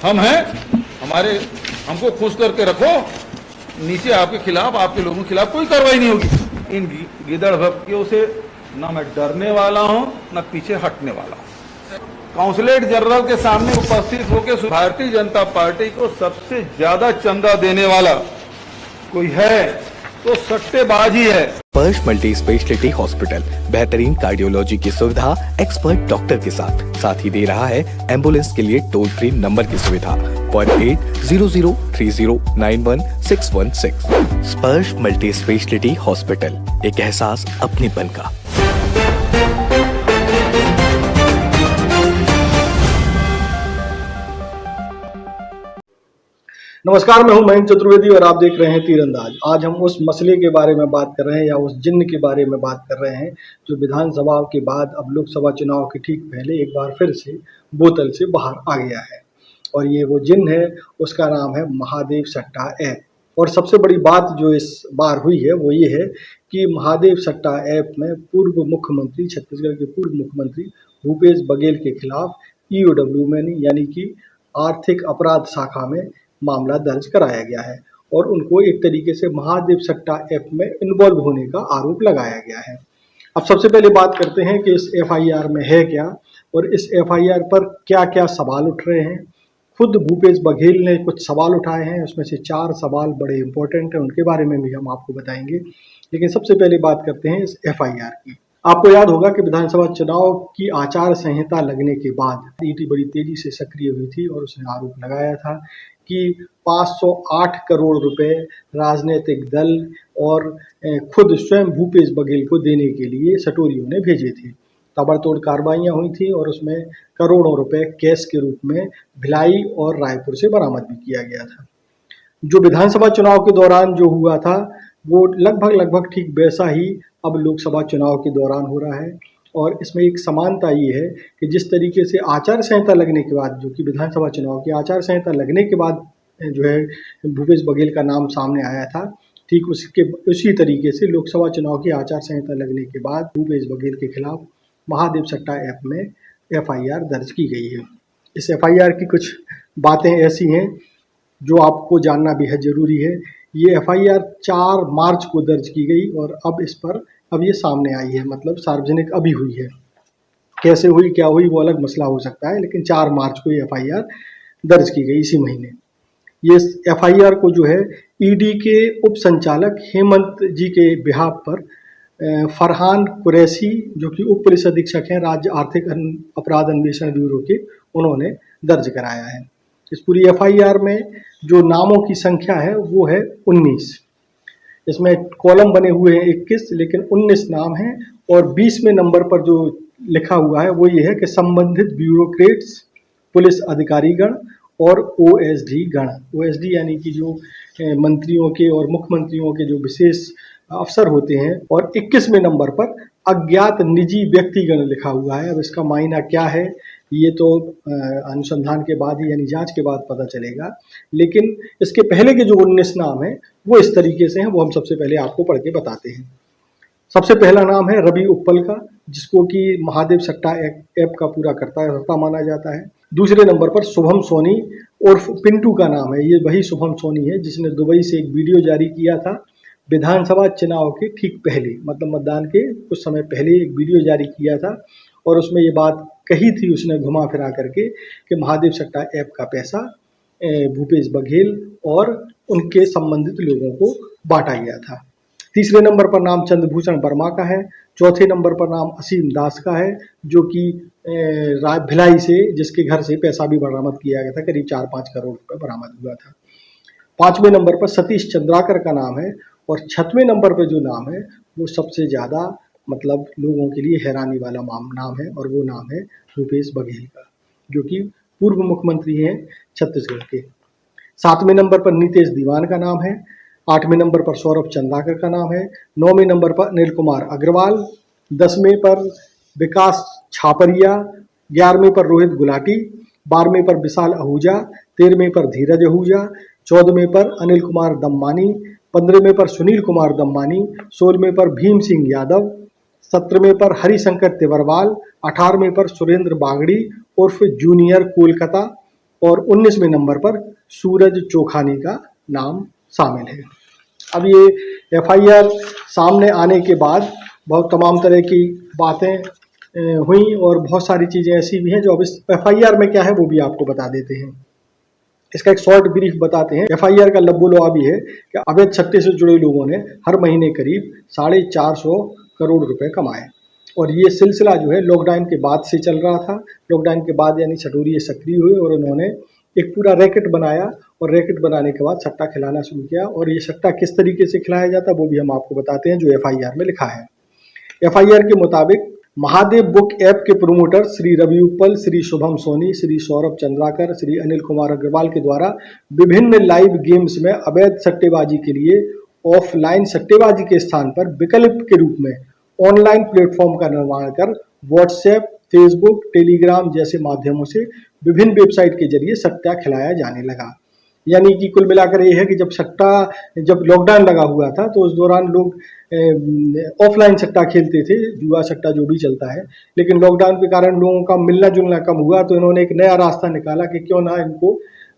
हम हैं, हमको खुश करके रखो, नीचे आपके खिलाफ, आपके लोगों के खिलाफ कोई कार्रवाई नहीं होगी। इन गिदड़ भक्तियों से ना मैं डरने वाला हूं, ना पीछे हटने वाला हूं। काउंसलेट जनरल के सामने उपस्थित होकर भारतीय जनता पार्टी को सबसे ज्यादा चंदा देने वाला कोई है तो सट्टेबाज ही है। स्पर्श मल्टी स्पेशलिटी हॉस्पिटल बेहतरीन कार्डियोलॉजी की सुविधा एक्सपर्ट डॉक्टर के साथ ही दे रहा है एम्बुलेंस के लिए टोल फ्री नंबर की सुविधा 08003091616। स्पर्श मल्टी स्पेशलिटी हॉस्पिटल, एक एहसास अपनेपन का। नमस्कार, मैं हूं मयंक चतुर्वेदी और आप देख रहे हैं तीरंदाज। आज हम उस मसले के बारे में बात कर रहे हैं या उस जिन्न के बारे में बात कर रहे हैं जो विधानसभा के बाद अब लोकसभा चुनाव के ठीक पहले एक बार फिर से बोतल से बाहर आ गया है। और ये वो जिन्न है, उसका नाम है महादेव सट्टा ऐप। और सबसे बड़ी बात जो इस बार हुई है वो ये है कि महादेव सट्टा ऐप में पूर्व मुख्यमंत्री, छत्तीसगढ़ के पूर्व मुख्यमंत्री भूपेश बघेल के खिलाफ EOW में यानी कि आर्थिक अपराध शाखा में मामला दर्ज कराया गया है और उनको एक तरीके से महादेव सट्टा ऐप में इन्वॉल्व होने का आरोप लगाया गया है। अब सबसे पहले बात करते हैं कि इस FIR में है क्या और इस FIR पर क्या क्या सवाल उठ रहे हैं। खुद भूपेश बघेल ने कुछ सवाल उठाए हैं, उसमें से 4 सवाल बड़े इंपॉर्टेंट हैं, उनके बारे में भी हम आपको बताएंगे। लेकिन सबसे पहले बात करते हैं इस FIR की। आपको याद होगा कि विधानसभा चुनाव की आचार संहिता लगने के बाद ईडी बड़ी तेजी से सक्रिय हुई थी और उसने आरोप लगाया था कि 508 करोड़ रुपए राजनीतिक दल और खुद स्वयं भूपेश बघेल को देने के लिए सटोरियों ने भेजे थे। ताबड़तोड़ कार्रवाइयां हुई थी और उसमें करोड़ों रुपए कैश के रूप में भिलाई और रायपुर से बरामद भी किया गया था। जो विधानसभा चुनाव के दौरान जो हुआ था वो लगभग ठीक वैसा ही अब लोकसभा चुनाव के दौरान हो रहा है। और इसमें एक समानता ये है कि जिस तरीके से आचार संहिता लगने के बाद, जो कि विधानसभा चुनाव की आचार संहिता लगने के बाद जो है भूपेश बघेल का नाम सामने आया था, ठीक उसी तरीके से लोकसभा चुनाव की आचार संहिता लगने के बाद भूपेश बघेल के खिलाफ महादेव सट्टा ऐप में FIR दर्ज की गई है। इस FIR की कुछ बातें ऐसी हैं जो आपको जानना बेहद जरूरी है। ये FIR 4 मार्च को दर्ज की गई और अब ये सामने आई है, मतलब सार्वजनिक अभी हुई है। कैसे हुई, क्या हुई, वो अलग मसला हो सकता है, लेकिन 4 मार्च को ये FIR दर्ज की गई इसी महीने। ये FIR को जो है ED के उप संचालक हेमंत जी के बिहाफ पर फरहान कुरैशी, जो कि उप पुलिस अधीक्षक हैं राज्य आर्थिक अपराध अन्वेषण ब्यूरो के, उन्होंने दर्ज कराया है। इस पूरी FIR में जो नामों की संख्या है वो है 19। इसमें कॉलम बने हुए हैं 21, लेकिन 19 नाम हैं। और 20वें नंबर पर जो लिखा हुआ है वो ये है कि संबंधित ब्यूरोक्रेट्स, पुलिस अधिकारीगण और OSD गण। OSD यानी कि जो मंत्रियों के और मुख्यमंत्रियों के जो विशेष अफसर होते हैं। और 21वें नंबर पर अज्ञात निजी व्यक्तिगण लिखा हुआ है। अब इसका मायना क्या है ये तो अनुसंधान के बाद ही, यानी जांच के बाद पता चलेगा। लेकिन इसके पहले के जो 19 नाम हैं वो इस तरीके से हैं, वो हम सबसे पहले आपको पढ़ के बताते हैं। सबसे पहला नाम है रवि उप्पल का, जिसको कि महादेव सट्टा ऐप का पूरा कर्ता माना जाता है। दूसरे नंबर पर शुभम सोनी उर्फ पिंटू का नाम है। ये वही शुभम सोनी है जिसने दुबई से एक वीडियो जारी किया था विधानसभा चुनाव के ठीक पहले, मतलब मतदान के कुछ समय पहले एक वीडियो जारी किया था और उसमें ये बात कही थी उसने घुमा फिरा करके कि महादेव सट्टा ऐप का पैसा भूपेश बघेल और उनके संबंधित लोगों को बांटा गया था। तीसरे नंबर पर नाम चंद्रभूषण वर्मा का है। चौथे नंबर पर नाम असीम दास का है, जो कि भिलाई से, जिसके घर से पैसा भी बरामद किया गया था, करीब 4-5 करोड़ रुपए बरामद हुआ था। 5वें नंबर पर सतीश चंद्राकर का नाम है और 6वें नंबर पर जो नाम है वो सबसे ज़्यादा मतलब लोगों के लिए हैरानी वाला नाम है और वो नाम है भूपेश बघेल का, जो कि पूर्व मुख्यमंत्री हैं छत्तीसगढ़ के। 7वें नंबर पर नीतेश दीवान का नाम है। 8वें नंबर पर सौरभ चंद्राकर का नाम है। 9वें नंबर पर अनिल कुमार अग्रवाल। 10वें पर विकास छापरिया। 11वें पर रोहित गुलाटी। 12वें पर विशाल आहूजा। 13वें पर धीरज आहूजा। 14वें पर अनिल कुमार दम्मानी। 15वें पर सुनील कुमार दम्मानी। 16वें पर भीम सिंह यादव। 17वें पर हरिशंकर तिवरवाल। 18वें पर सुरेंद्र बागड़ी उर्फ जूनियर कोलकाता। और 19वें नंबर पर सूरज चोखानी का नाम शामिल है। अब ये एफआईआर सामने आने के बाद बहुत तमाम तरह की बातें हुई और बहुत सारी चीज़ें ऐसी भी हैं जो अब इस एफआईआर में क्या है वो भी आपको बता देते हैं। इसका एक शॉर्ट ब्रीफ बताते हैं। एफआईआर का लब्बो-लुआब भी है कि अवैध सट्टे से जुड़े लोगों ने हर महीने करीब 450 करोड़ रुपए कमाए और ये सिलसिला जो है लॉकडाउन के बाद से चल रहा था। लॉकडाउन के बाद यानी सटोरिये सक्रिय हुए और उन्होंने एक पूरा रैकेट बनाया और रैकेट बनाने के बाद सट्टा खिलाना शुरू किया और ये सट्टा किस तरीके से खिलाया जाता है वो भी हम आपको बताते हैं जो एफआईआर में लिखा है। एफआईआर के मुताबिक महादेव बुक ऐप के प्रोमोटर श्री रवि उपल, श्री शुभम सोनी, श्री सौरभ चंद्राकर, श्री अनिल कुमार अग्रवाल के द्वारा विभिन्न लाइव गेम्स में अवैध सट्टेबाजी के लिए ऑफलाइन सट्टेबाजी के स्थान पर विकल्प के रूप में ऑनलाइन प्लेटफॉर्म का निर्माण कर व्हाट्सएप, फेसबुक, टेलीग्राम जैसे माध्यमों से विभिन्न वेबसाइट के जरिए सट्टा खिलाया जाने लगा। यानी कि कुल मिलाकर ये है कि जब लॉकडाउन लगा हुआ था तो उस दौरान लोग ऑफलाइन सट्टा खेलते थे, जुआ सट्टा जो भी चलता है, लेकिन लॉकडाउन के कारण लोगों का मिलना जुलना कम हुआ तो इन्होंने एक नया रास्ता निकाला कि क्यों ना इनको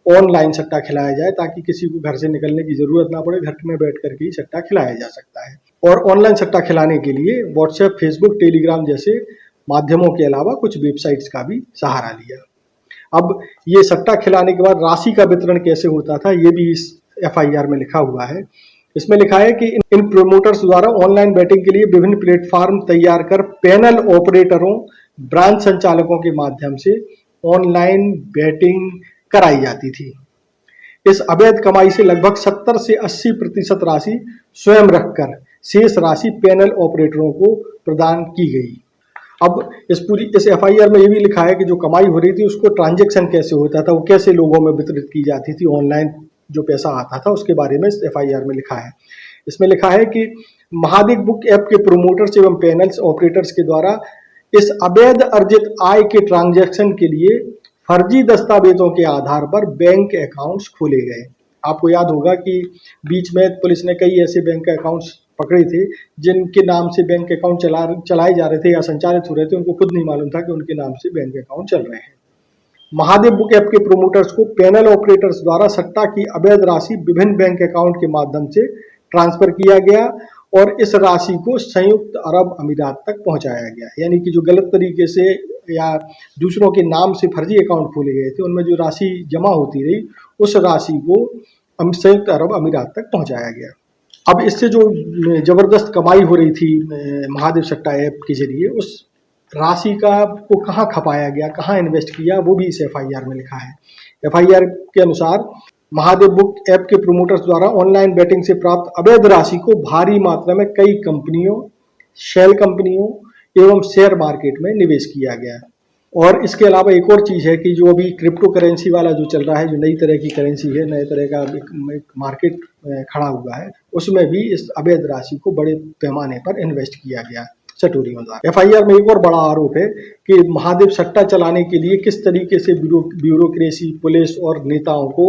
ऑनलाइन सट्टा खिलाया जाए ताकि किसी को घर से निकलने की जरूरत ना पड़े, घर में बैठ करके ही सट्टा खिलाया जा सकता है। और ऑनलाइन सट्टा खिलाने के लिए व्हाट्सएप, फेसबुक, टेलीग्राम जैसे माध्यमों के अलावा कुछ वेबसाइट्स का भी सहारा लिया। अब ये सट्टा खिलाने के बाद राशि का वितरण कैसे होता था ये भी इस एफआईआर में लिखा हुआ है। इसमें लिखा है कि इन प्रोमोटर्स द्वारा ऑनलाइन बैटिंग के लिए विभिन्न प्लेटफॉर्म तैयार कर पैनल ऑपरेटरों, ब्रांच संचालकों के माध्यम से ऑनलाइन बैटिंग कराई जाती थी। इस अवैध कमाई से लगभग 70 से 80% राशि स्वयं रखकर शेष राशि पैनल ऑपरेटरों को प्रदान की गई। अब इस एफआईआर में ये भी लिखा है कि जो कमाई हो रही थी उसको ट्रांजैक्शन कैसे होता था, वो कैसे लोगों में वितरित की जाती थी, ऑनलाइन जो पैसा आता था उसके बारे में इस एफआईआर में लिखा है। इसमें लिखा है कि महादेव बुक ऐप के प्रोमोटर्स एवं पैनल्स ऑपरेटर्स के द्वारा इस अवैध अर्जित आय के ट्रांजैक्शन के लिए फर्जी दस्तावेजों के आधार पर बैंक अकाउंट्स खोले गए। आपको याद होगा कि बीच में पुलिस ने कई ऐसे बैंक अकाउंट्स पकड़े थे जिनके नाम से बैंक अकाउंट चलाए जा रहे थे या संचालित हो रहे थे, उनको खुद नहीं मालूम था कि उनके नाम से बैंक अकाउंट चल रहे हैं। महादेव बुक ऐप के प्रोमोटर्स को पैनल ऑपरेटर्स द्वारा सट्टा की अवैध राशि विभिन्न बैंक अकाउंट के माध्यम से ट्रांसफर किया गया और इस राशि को संयुक्त अरब अमीरात तक पहुंचाया गया। यानी कि जो गलत तरीके से या दूसरों के नाम से फर्जी अकाउंट खोले गए थे उनमें जो राशि जमा होती रही उस राशि को संयुक्त अरब अमीरात तक पहुंचाया गया। अब इससे जो जबरदस्त कमाई हो रही थी महादेव सट्टा ऐप के जरिए, उस राशि को कहाँ खपाया गया, कहाँ इन्वेस्ट किया, वो भी इस एफआईआर में लिखा है। एफआईआर के अनुसार महादेव बुक ऐप के प्रोमोटर्स द्वारा ऑनलाइन बैटिंग से प्राप्त अवैध राशि को भारी मात्रा में कई कंपनियों, शेल कंपनियों एवं शेयर मार्केट में निवेश किया गया। और इसके अलावा एक और चीज़ है कि जो अभी क्रिप्टो करेंसी वाला जो चल रहा है, जो नई तरह की करेंसी है, नए तरह का एक मार्केट खड़ा हुआ है, उसमें भी इस अवैध राशि को बड़े पैमाने पर इन्वेस्ट किया गया सटोरियों द्वारा। एफआईआर में एक और बड़ा आरोप है कि महादेव सट्टा चलाने के लिए किस तरीके से ब्यूरोक्रेसी, पुलिस और नेताओं को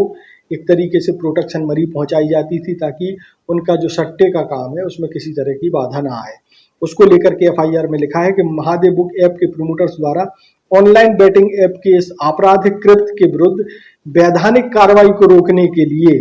एक तरीके से प्रोटेक्शन मनी पहुंचाई जाती थी ताकि उनका जो सट्टे का काम है उसमें किसी तरह की बाधा ना आए। उसको लेकर के एफआईआर में लिखा है कि महादेव बुक ऐप के प्रोमोटर्स द्वारा ऑनलाइन बैटिंग ऐप के इस आपराधिक कृत्य के विरुद्ध वैधानिक कार्रवाई को रोकने के लिए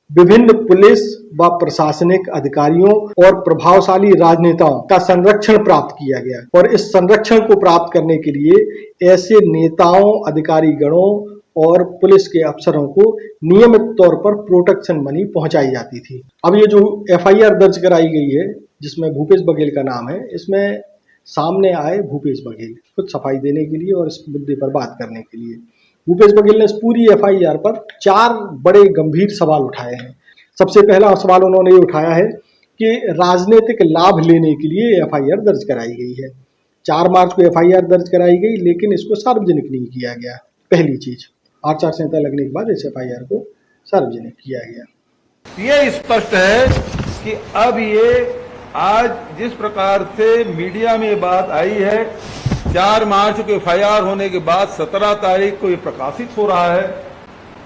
विभिन्न पुलिस व प्रशासनिक अधिकारियों और प्रभावशाली राजनेताओं का संरक्षण प्राप्त किया गया और इस संरक्षण को प्राप्त करने के लिए ऐसे नेताओं, अधिकारी गणों और पुलिस के अफसरों को नियमित तौर पर प्रोटेक्शन मनी पहुंचाई जाती थी। अब ये जो एफआईआर दर्ज कराई गई है जिसमें भूपेश बघेल का नाम है, इसमें सामने आए भूपेश बघेल खुद सफाई देने के लिए और इस मुद्दे पर बात करने के लिए। भूपेश बघेल ने इस पूरी एफआईआर पर 4 बड़े गंभीर सवाल उठाए हैं। सबसे पहला सवाल उन्होंने ये उठाया है कि राजनीतिक लाभ लेने के लिए एफआईआर दर्ज कराई गई है। 4 मार्च को एफआईआर दर्ज कराई गई लेकिन इसको सार्वजनिक नहीं किया गया। पहली चीज, आचार संहिता लगने के बाद इस एफआईआर को सार्वजनिक किया गया। ये स्पष्ट है कि अब ये आज जिस प्रकार से मीडिया में बात आई है, 4 मार्च को एफआईआर होने के बाद 17 तारीख को ये प्रकाशित हो रहा है,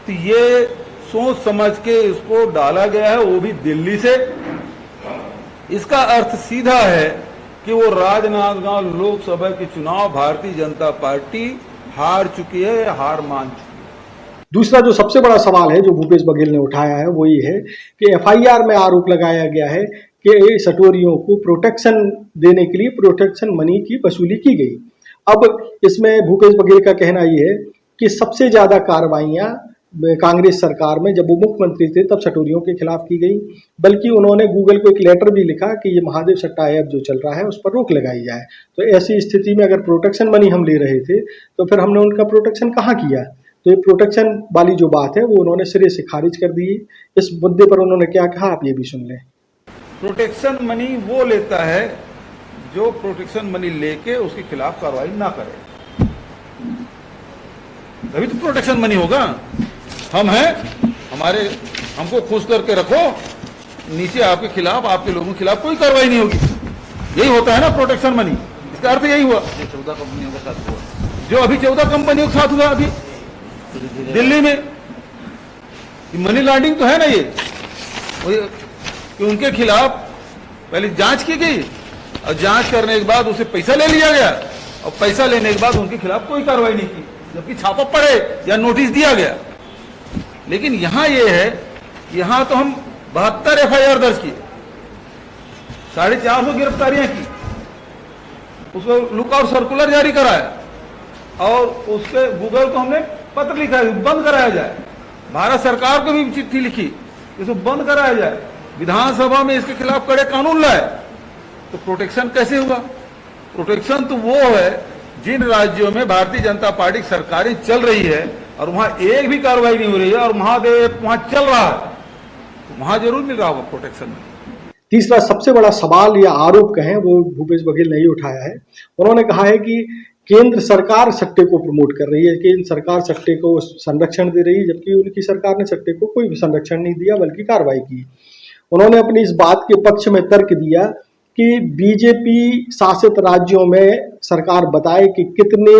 तो ये सोच समझ के इसको डाला गया है, वो भी दिल्ली से। इसका अर्थ सीधा है कि वो राजनांदगांव लोकसभा के चुनाव भारतीय जनता पार्टी हार चुकी है, हार मान चुकी है। दूसरा जो सबसे बड़ा सवाल है जो भूपेश बघेल ने उठाया है वो ये है कि एफआईआर में आरोप लगाया गया है कि सटोरियों को प्रोटेक्शन देने के लिए प्रोटेक्शन मनी की वसूली की गई। अब इसमें भूपेश बघेल का कहना ये है कि सबसे ज्यादा कार्रवाइयां कांग्रेस सरकार में जब वो मुख्यमंत्री थे तब सटोरियों के खिलाफ की गई, बल्कि उन्होंने गूगल को एक लेटर भी लिखा कि ये महादेव सट्टा ऐप जो चल रहा है उस पर रोक लगाई जाए। तो ऐसी स्थिति में अगर प्रोटेक्शन मनी हम ले रहे थे तो फिर हमने उनका प्रोटेक्शन कहाँ किया? तो ये प्रोटेक्शन वाली जो बात है वो उन्होंने सिरे से खारिज कर दी। इस मुद्दे पर उन्होंने क्या कहा आप ये भी सुन लें। प्रोटेक्शन मनी वो लेता है जो प्रोटेक्शन मनी लेके उसके खिलाफ कार्रवाई ना करे, तभी तो प्रोटेक्शन मनी होगा। हम हैं, हमको खुश करके रखो, नीचे आपके खिलाफ, आपके लोगों के खिलाफ कोई कार्रवाई नहीं होगी। यही होता है ना प्रोटेक्शन मनी। इसका अर्थ यही हुआ 14 कंपनियों के साथ हुआ, जो अभी 14 कंपनियों के साथ हुआ अभी दिल्ली में। मनी लॉन्ड्रिंग तो है ना ये, कि उनके खिलाफ पहले जांच की गई और जांच करने के बाद उसे पैसा ले लिया गया और पैसा लेने के बाद उनके खिलाफ कोई कार्रवाई नहीं की, जबकि छापा पड़े या नोटिस दिया गया। लेकिन यहां ये है, यहां तो हम 72 एफआईआर दर्ज किए, 450 गिरफ्तारियां की, उसको लुकआउट सर्कुलर जारी कराया और उसके गूगल को हमने पत्र लिखा है बंद कराया जाए। भारत सरकार को भी चिट्ठी लिखी इसको बंद कराया जाए, विधानसभा में इसके खिलाफ कड़े कानून लाए। तो प्रोटेक्शन कैसे हुआ? प्रोटेक्शन तो वो है जिन राज्यों में भारतीय जनता पार्टी की सरकारें चल रही है और वहां एक भी कार्रवाई नहीं हो रही है और महादेव वहां चल रहा है, तो वहां जरूर मिल रहा होगा प्रोटेक्शन में। तीसरा सबसे बड़ा सवाल या आरोप कहें वो भूपेश बघेल ने ही उठाया है। उन्होंने कहा है कि केंद्र सरकार सट्टे को प्रमोट कर रही है, केंद्र सरकार सट्टे को संरक्षण दे रही है, जबकि उनकी सरकार ने सट्टे को कोई भी संरक्षण नहीं दिया बल्कि कार्रवाई की। उन्होंने अपनी इस बात के पक्ष में तर्क दिया कि बीजेपी शासित राज्यों में सरकार बताए कि कितने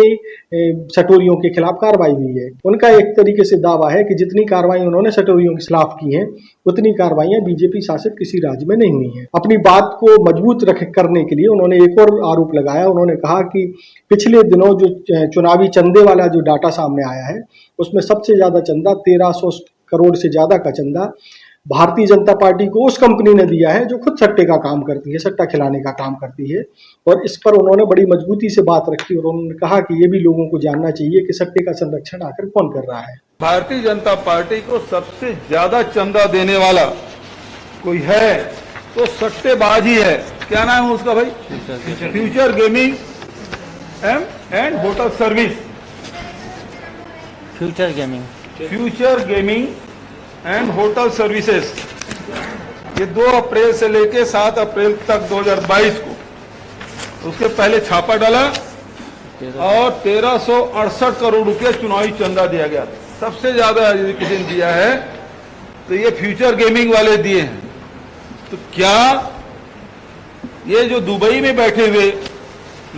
सटोरियों के खिलाफ कार्रवाई हुई है। उनका एक तरीके से दावा है कि जितनी कार्रवाई उन्होंने सटोरियों के खिलाफ की हैं उतनी कार्रवाइयां बीजेपी शासित किसी राज्य में नहीं हुई हैं। अपनी बात को मजबूत करने के लिए उन्होंने एक और आरोप लगाया। उन्होंने कहा कि पिछले दिनों जो चुनावी चंदे वाला जो डाटा सामने आया है उसमें सबसे ज्यादा चंदा 1300 करोड़ से ज्यादा का चंदा भारतीय जनता पार्टी को उस कंपनी ने दिया है जो खुद सट्टे का काम करती है, सट्टा खिलाने का काम करती है। और इस पर उन्होंने बड़ी मजबूती से बात रखी और उन्होंने कहा कि ये भी लोगों को जानना चाहिए कि सट्टे का संरक्षण आखिर कौन कर रहा है। भारतीय जनता पार्टी को सबसे ज्यादा चंदा देने वाला कोई है तो सट्टेबाज ही है। क्या नाम है उसका भाई? Future gaming and hotel service. Future gaming and hotel services, ये 2 अप्रैल से लेके 7 अप्रैल तक 2022 को उसके पहले छापा डाला और 1368 करोड़ रुपए चुनावी चंदा दिया गया। सबसे ज्यादा यदि किसी ने दिया है तो ये फ्यूचर गेमिंग वाले दिए हैं। तो क्या ये जो दुबई में बैठे हुए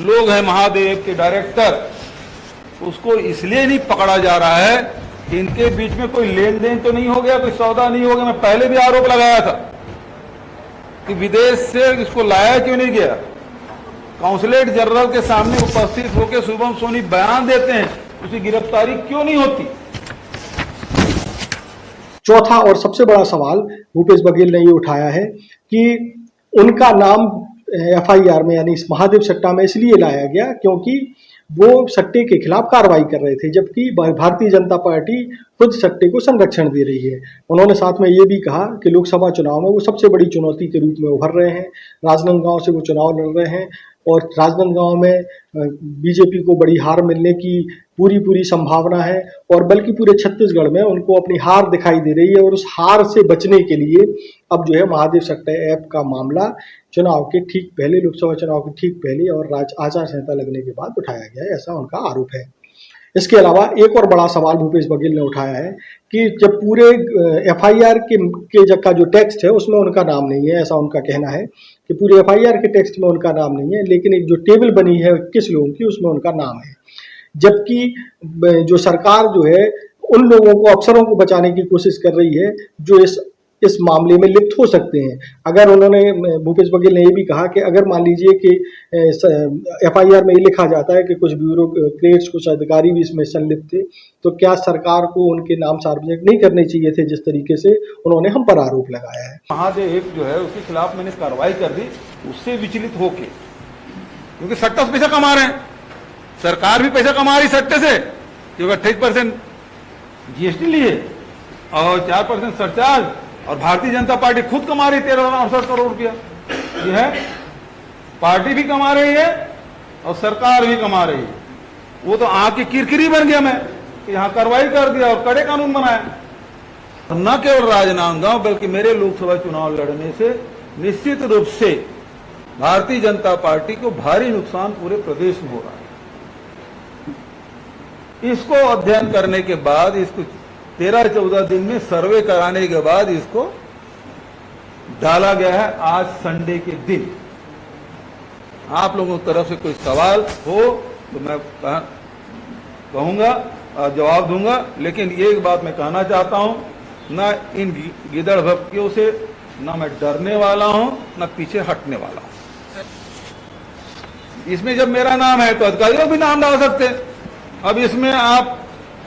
लोग हैं महादेव के डायरेक्टर, उसको इसलिए नहीं पकड़ा जा रहा है इनके बीच में कोई लेन देन तो नहीं हो गया, कोई सौदा नहीं हो गया? मैं पहले भी आरोप लगाया था कि विदेश से इसको लाया क्यों नहीं गया। काउंसलेट जनरल के सामने उपस्थित होकर शुभम सोनी बयान देते हैं, उसकी गिरफ्तारी क्यों नहीं होती? चौथा और सबसे बड़ा सवाल भूपेश बघेल ने ये उठाया है कि उनका नाम एफआईआर में यानी इस महादेव सट्टा में इसलिए लाया गया क्योंकि वो सट्टे के खिलाफ कार्रवाई कर रहे थे, जबकि भारतीय जनता पार्टी खुद सट्टे को संरक्षण दे रही है। उन्होंने साथ में ये भी कहा कि लोकसभा चुनाव में वो सबसे बड़ी चुनौती के रूप में उभर रहे हैं। राजनांदगांव से वो चुनाव लड़ रहे हैं और राजनांदगांव में बीजेपी को बड़ी हार मिलने की पूरी संभावना है और बल्कि पूरे छत्तीसगढ़ में उनको अपनी हार दिखाई दे रही है। और उस हार से बचने के लिए अब जो है महादेव सट्टा ऐप का मामला चुनाव के ठीक पहले, लोकसभा चुनाव के ठीक पहले और आचार संहिता लगने के बाद उठाया गया है, ऐसा उनका आरोप है। इसके अलावा एक और बड़ा सवाल भूपेश बघेल ने उठाया है कि जब पूरे एफआईआर के का जो टेक्स्ट है उसमें उनका नाम नहीं है, ऐसा उनका कहना है कि पूरे एफआईआर के टेक्स्ट में उनका नाम नहीं है, लेकिन एक जो टेबल बनी है 21 लोगों की उसमें उनका नाम है। जबकि जो सरकार जो है उन लोगों को, अफसरों को बचाने की कोशिश कर रही है जो इस इस मामले में लिप्त हो सकते हैं। अगर उन्होंने, भूपेश बघेल ने ये भी कहा कि अगर मान लीजिए कि एफआईआर में ये लिखा जाता है कि कुछ ब्यूरोक्रेट्स, कुछ अधिकारी भी इसमें संलिप्त थे, तो क्या सरकार को उनके नाम सार्वजनिक नहीं करने चाहिए थे, जिस तरीके से उन्होंने हम पर आरोप लगाया है। महादेव एक जो है उसके खिलाफ मैंने कार्रवाई कर दी, उससे विचलित होके, क्योंकि सट्टा से पैसा कमा रहे हैं, सरकार भी पैसा कमा रही सट्टे से, क्योंकि 28% जीएसटी लिए और 4% सरचार्ज, और भारतीय जनता पार्टी खुद कमा रही 13,68 करोड़ रुपया। ये है, पार्टी भी कमा रही है और सरकार भी कमा रही है। वो तो आंख की किरकिरी बन गया मैं कि यहां कार्रवाई कर दिया और कड़े कानून बनाया। न केवल राजनांदगांव बल्कि मेरे लोकसभा चुनाव लड़ने से निश्चित रूप से भारतीय जनता पार्टी को भारी नुकसान पूरे प्रदेश में हो रहा है। इसको अध्ययन करने के बाद, इसको 13-14 दिन में सर्वे कराने के बाद इसको डाला गया है आज संडे के दिन। आप लोगों की तरफ से कोई सवाल हो तो मैं कहूंगा, जवाब दूंगा, लेकिन ये एक बात मैं कहना चाहता हूं, ना इन गिदड़ भक्तियों से ना मैं डरने वाला हूं, ना पीछे हटने वाला हूं। इसमें जब मेरा नाम है तो अधिकारियों भी नाम डाल सकते हैं। अब इसमें आप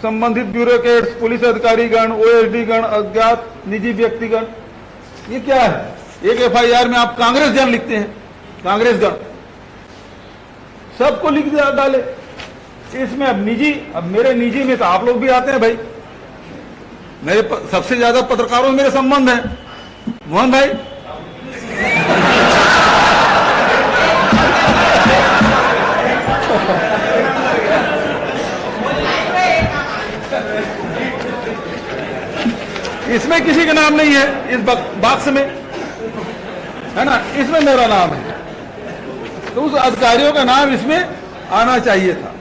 संबंधित ब्यूरोक्रेट्स, पुलिस अधिकारीगण, ओएसडी गण, अज्ञात निजी व्यक्तिगण, ये क्या है? एक एफआईआर में आप कांग्रेस जन लिखते हैं, कांग्रेस गण सबको लिख डाले। इसमें अब निजी, अब मेरे निजी में तो आप लोग भी आते हैं भाई। मेरे सबसे ज्यादा पत्रकारों में मेरे संबंध है, मोहन भाई। इसमें किसी का नाम नहीं है, इस बॉक्स में है ना, इसमें मेरा नाम है, तो उस अधिकारियों का नाम इसमें आना चाहिए था।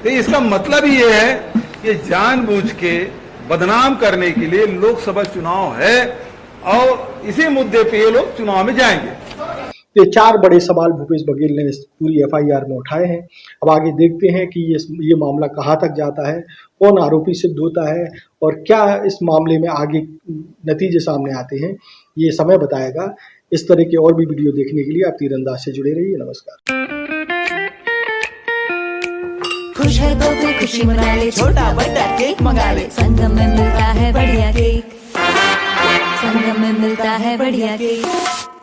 तो इसका मतलब ये है कि जानबूझ के बदनाम करने के लिए लोकसभा चुनाव है और इसी मुद्दे पे ये लोग चुनाव में जाएंगे। ये 4 बड़े सवाल भूपेश बघेल ने इस पूरी एफआईआर में उठाए हैं। अब आगे देखते हैं कि ये मामला कहां तक जाता है, कौन आरोपी सिद्ध होता है और क्या इस मामले में आगे नतीजे सामने आते हैं, ये समय बताएगा। इस तरह के और भी वीडियो देखने के लिए आप तीरंदाज से जुड़े रहिए। नमस्कार। खुश है तो फिर खुशी मना ले, छोटा बड़ा केक मंगा ले, संगम में मिलता है बढ़िया केक, संगम में मिलता है बढ़िया केक।